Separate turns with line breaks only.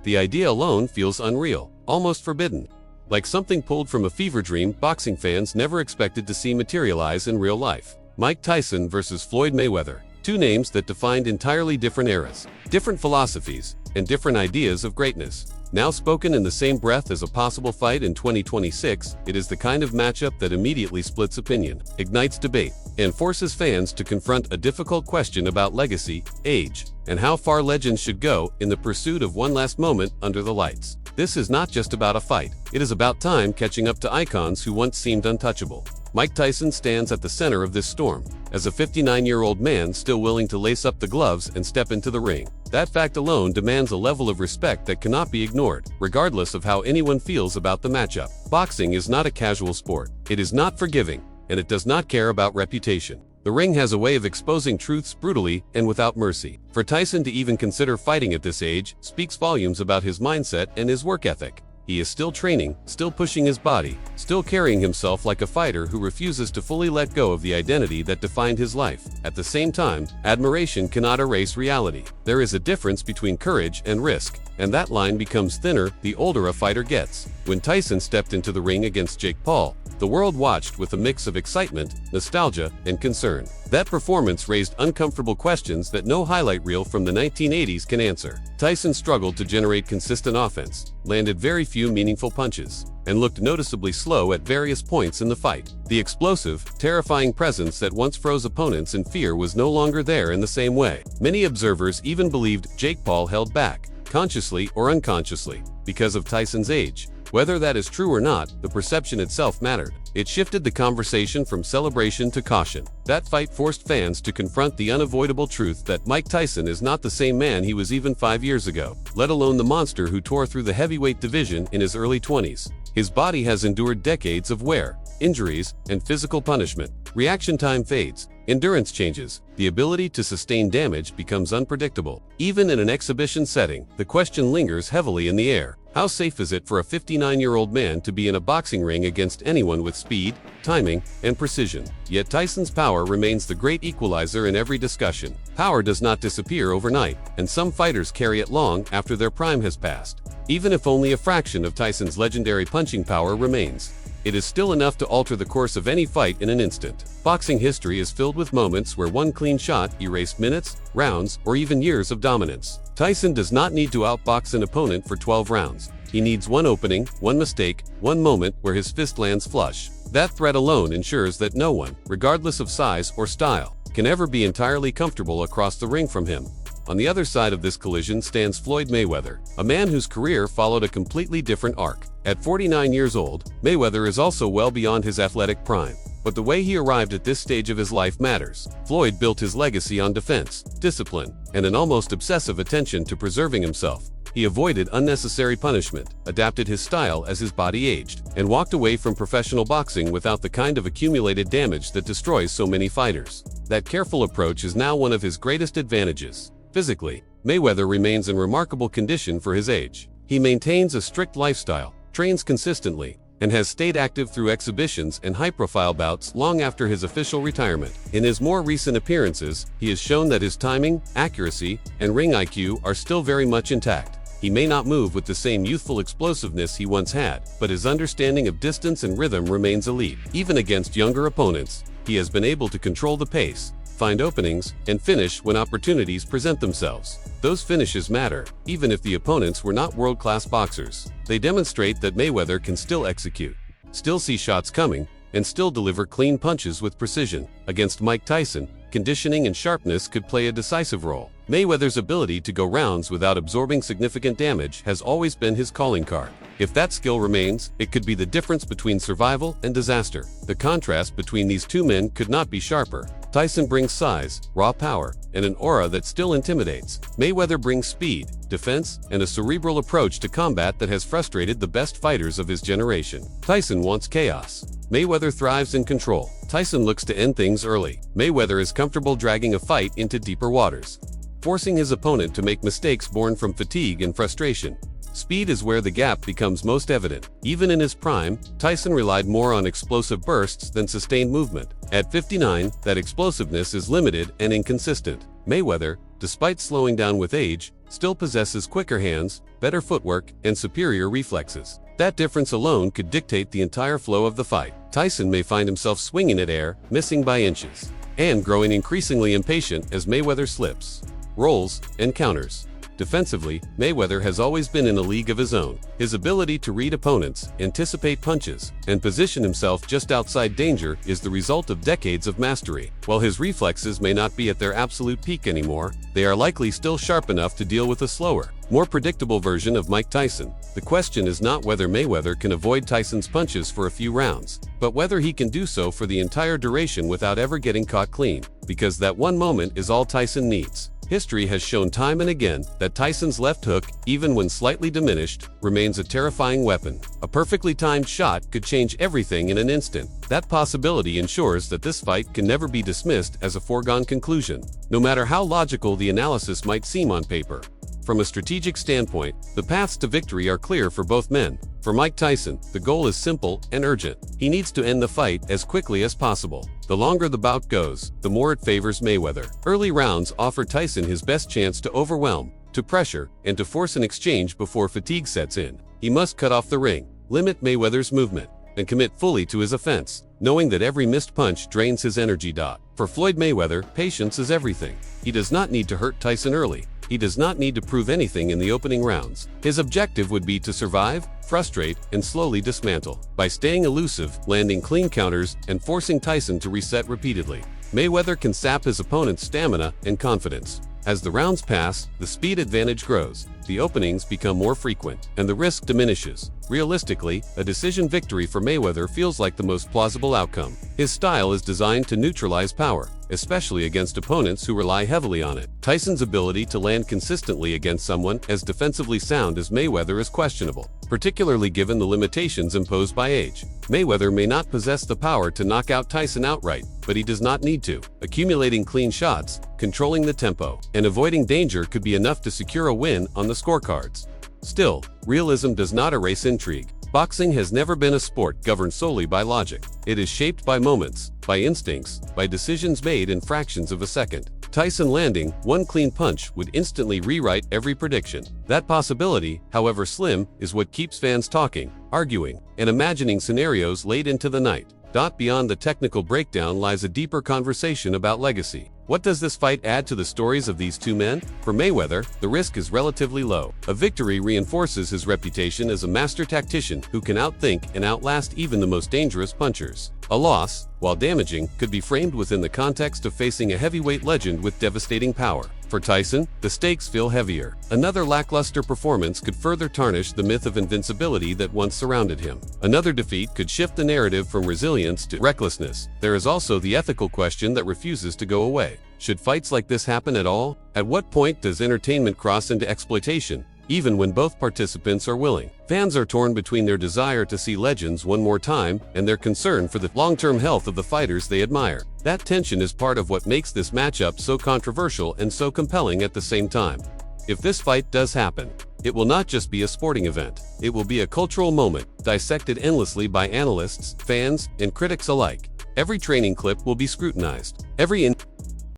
The idea alone feels unreal, almost forbidden. Like something pulled from a fever dream boxing fans never expected to see materialize in real life. Mike Tyson versus Floyd Mayweather. Two names that defined entirely different eras, different philosophies, and different ideas of greatness. Now spoken in the same breath as a possible fight in 2026, it is the kind of matchup that immediately splits opinion, ignites debate, and forces fans to confront a difficult question about legacy, age, and how far legends should go in the pursuit of one last moment under the lights. This is not just about a fight, it is about time catching up to icons who once seemed untouchable. Mike Tyson stands at the center of this storm, as a 59-year-old man still willing to lace up the gloves and step into the ring. That fact alone demands a level of respect that cannot be ignored, regardless of how anyone feels about the matchup. Boxing is not a casual sport. It is not forgiving, and it does not care about reputation. The ring has a way of exposing truths brutally and without mercy. For Tyson to even consider fighting at this age speaks volumes about his mindset and his work ethic. He is still training, still pushing his body, still carrying himself like a fighter who refuses to fully let go of the identity that defined his life. At the same time, admiration cannot erase reality. There is a difference between courage and risk, and that line becomes thinner the older a fighter gets. When Tyson stepped into the ring against Paul, the world watched with a mix of excitement, nostalgia, and concern. That performance raised uncomfortable questions that no highlight reel from the 1980s can answer. Tyson struggled to generate consistent offense, landed very few meaningful punches, and looked noticeably slow at various points in the fight. The explosive, terrifying presence that once froze opponents in fear was no longer there in the same way. Many observers even believed Paul held back, consciously or unconsciously, because of Tyson's age. Whether that is true or not, the perception itself mattered. It shifted the conversation from celebration to caution. That fight forced fans to confront the unavoidable truth that Mike Tyson is not the same man he was even 5 years ago, let alone the monster who tore through the heavyweight division in his early 20s. His body has endured decades of wear, injuries, and physical punishment. Reaction time fades, endurance changes, the ability to sustain damage becomes unpredictable. Even in an exhibition setting, the question lingers heavily in the air. How safe is it for a 59-year-old man to be in a boxing ring against anyone with speed, timing, and precision? Yet Tyson's power remains the great equalizer in every discussion. Power does not disappear overnight, and some fighters carry it long after their prime has passed. Even if only a fraction of Tyson's legendary punching power remains, it is still enough to alter the course of any fight in an instant. Boxing history is filled with moments where one clean shot erased minutes, rounds, or even years of dominance. Tyson does not need to outbox an opponent for 12 rounds. He needs one opening, one mistake, one moment where his fist lands flush. That threat alone ensures that no one, regardless of size or style, can ever be entirely comfortable across the ring from him. On the other side of this collision stands Floyd Mayweather, a man whose career followed a completely different arc. At 49 years old, Mayweather is also well beyond his athletic prime. But the way he arrived at this stage of his life matters. Floyd built his legacy on defense, discipline, and an almost obsessive attention to preserving himself. He avoided unnecessary punishment, adapted his style as his body aged, and walked away from professional boxing without the kind of accumulated damage that destroys so many fighters. That careful approach is now one of his greatest advantages. Physically, Mayweather remains in remarkable condition for his age. He maintains a strict lifestyle, trains consistently, and has stayed active through exhibitions and high-profile bouts long after his official retirement. In his more recent appearances, he has shown that his timing, accuracy, and ring IQ are still very much intact. He may not move with the same youthful explosiveness he once had, but his understanding of distance and rhythm remains elite. Even against younger opponents, he has been able to control the pace, find openings, and finish when opportunities present themselves. Those finishes matter, even if the opponents were not world-class boxers. They demonstrate that Mayweather can still execute, still see shots coming, and still deliver clean punches with precision. Against Mike Tyson, conditioning and sharpness could play a decisive role. Mayweather's ability to go rounds without absorbing significant damage has always been his calling card. If that skill remains, it could be the difference between survival and disaster. The contrast between these two men could not be sharper. Tyson brings size, raw power, and an aura that still intimidates. Mayweather brings speed, defense, and a cerebral approach to combat that has frustrated the best fighters of his generation. Tyson wants chaos. Mayweather thrives in control. Tyson looks to end things early. Mayweather is comfortable dragging a fight into deeper waters, forcing his opponent to make mistakes born from fatigue and frustration. Speed is where the gap becomes most evident. Even in his prime, Tyson relied more on explosive bursts than sustained movement. At 59, that explosiveness is limited and inconsistent. Mayweather, despite slowing down with age, still possesses quicker hands, better footwork, and superior reflexes. That difference alone could dictate the entire flow of the fight. Tyson may find himself swinging at air, missing by inches, and growing increasingly impatient as Mayweather slips, rolls, and counters. Defensively, Mayweather has always been in a league of his own. His ability to read opponents, anticipate punches, and position himself just outside danger is the result of decades of mastery. While his reflexes may not be at their absolute peak anymore, they are likely still sharp enough to deal with a slower, more predictable version of Mike Tyson. The question is not whether Mayweather can avoid Tyson's punches for a few rounds, but whether he can do so for the entire duration without ever getting caught clean, because that one moment is all Tyson needs. History has shown time and again that Tyson's left hook, even when slightly diminished, remains a terrifying weapon. A perfectly timed shot could change everything in an instant. That possibility ensures that this fight can never be dismissed as a foregone conclusion, no matter how logical the analysis might seem on paper. From a strategic standpoint, the paths to victory are clear for both men. For Mike Tyson, the goal is simple and urgent. He needs to end the fight as quickly as possible. The longer the bout goes, the more it favors Mayweather. Early rounds offer Tyson his best chance to overwhelm, to pressure, and to force an exchange before fatigue sets in. He must cut off the ring, limit Mayweather's movement, and commit fully to his offense, knowing that every missed punch drains his energy. For Floyd Mayweather, patience is everything. He does not need to hurt Tyson early. He does not need to prove anything in the opening rounds. His objective would be to survive, frustrate, and slowly dismantle. By staying elusive, landing clean counters, and forcing Tyson to reset repeatedly, Mayweather can sap his opponent's stamina and confidence. As the rounds pass, the speed advantage grows, the openings become more frequent, and the risk diminishes. Realistically, a decision victory for Mayweather feels like the most plausible outcome. His style is designed to neutralize power, especially against opponents who rely heavily on it. Tyson's ability to land consistently against someone as defensively sound as Mayweather is questionable, particularly given the limitations imposed by age. Mayweather may not possess the power to knock out Tyson outright, but he does not need to. Accumulating clean shots, controlling the tempo, and avoiding danger could be enough to secure a win on the scorecards. Still, realism does not erase intrigue. Boxing has never been a sport governed solely by logic. It is shaped by moments, by instincts, by decisions made in fractions of a second. Tyson landing one clean punch would instantly rewrite every prediction. That possibility, however slim, is what keeps fans talking, arguing, and imagining scenarios late into the night. Beyond the technical breakdown lies a deeper conversation about legacy. What does this fight add to the stories of these two men? For Mayweather, the risk is relatively low. A victory reinforces his reputation as a master tactician who can outthink and outlast even the most dangerous punchers. A loss, while damaging, could be framed within the context of facing a heavyweight legend with devastating power. For Tyson, the stakes feel heavier. Another lackluster performance could further tarnish the myth of invincibility that once surrounded him. Another defeat could shift the narrative from resilience to recklessness. There is also the ethical question that refuses to go away. Should fights like this happen at all? At what point does entertainment cross into exploitation, even when both participants are willing? Fans are torn between their desire to see legends one more time and their concern for the long-term health of the fighters they admire. That tension is part of what makes this matchup so controversial and so compelling at the same time. If this fight does happen, it will not just be a sporting event. It will be a cultural moment, dissected endlessly by analysts, fans, and critics alike. Every training clip will be scrutinized. Every